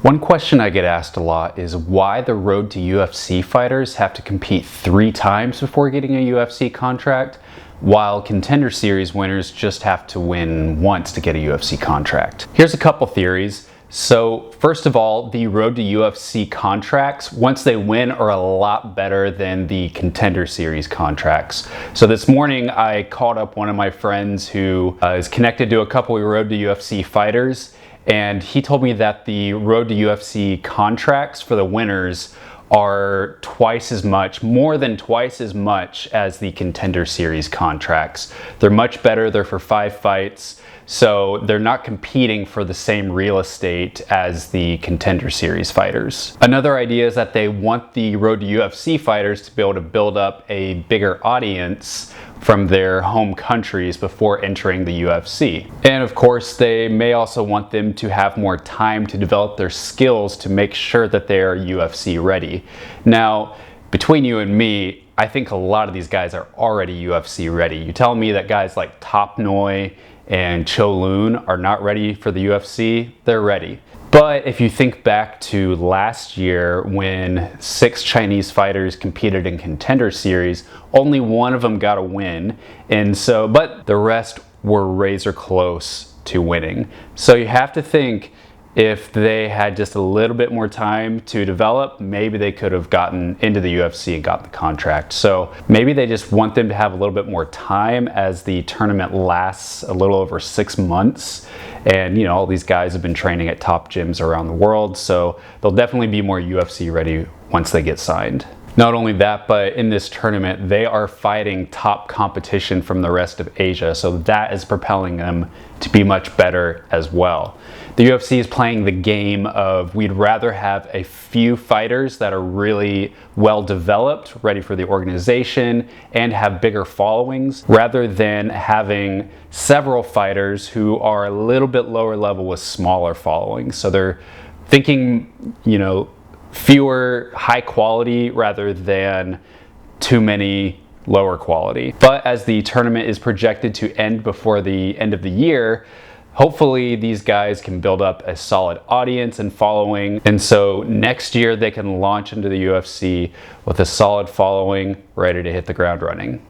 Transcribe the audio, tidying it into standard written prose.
One question I get asked a lot is why the road to UFC fighters have to compete 3 times before getting a UFC contract, while Contender Series winners just have to win once to get a UFC contract. Here's a couple theories. So first of all, the road to UFC contracts, once they win, are a lot better than the Contender Series contracts. So this morning I called up one of my friends who is connected to a couple of road to UFC fighters, and he told me that the road to UFC contracts for the winners are twice as much, more than twice as much as the Contender Series contracts. They're much better, they're for 5 fights, so they're not competing for the same real estate as the Contender Series fighters. Another idea is that they want the road to UFC fighters to be able to build up a bigger audience from their home countries before entering the UFC. And of course, they may also want them to have more time to develop their skills to make sure that they are UFC ready. Now, between you and me, I think a lot of these guys are already UFC ready. You tell me that guys like Top Noi and Cho Loon are not ready for the UFC, they're ready. But if you think back to last year when 6 Chinese fighters competed in Contender Series, only one of them got a win, but the rest were razor close to winning. So you have to think, if they had just a little bit more time to develop, maybe they could have gotten into the UFC and gotten the contract. So maybe they just want them to have a little bit more time, as the tournament lasts a little over 6 months. And you know, all these guys have been training at top gyms around the world, so they'll definitely be more UFC ready once they get signed. Not only that, but in this tournament, they are fighting top competition from the rest of Asia, so that is propelling them to be much better as well. The UFC is playing the game of, we'd rather have a few fighters that are really well developed, ready for the organization, and have bigger followings, rather than having several fighters who are a little bit lower level with smaller followings. So they're thinking, you know, fewer high quality rather than too many lower quality. But as the tournament is projected to end before the end of the year, hopefully these guys can build up a solid audience and following, and so next year they can launch into the UFC with a solid following, ready to hit the ground running.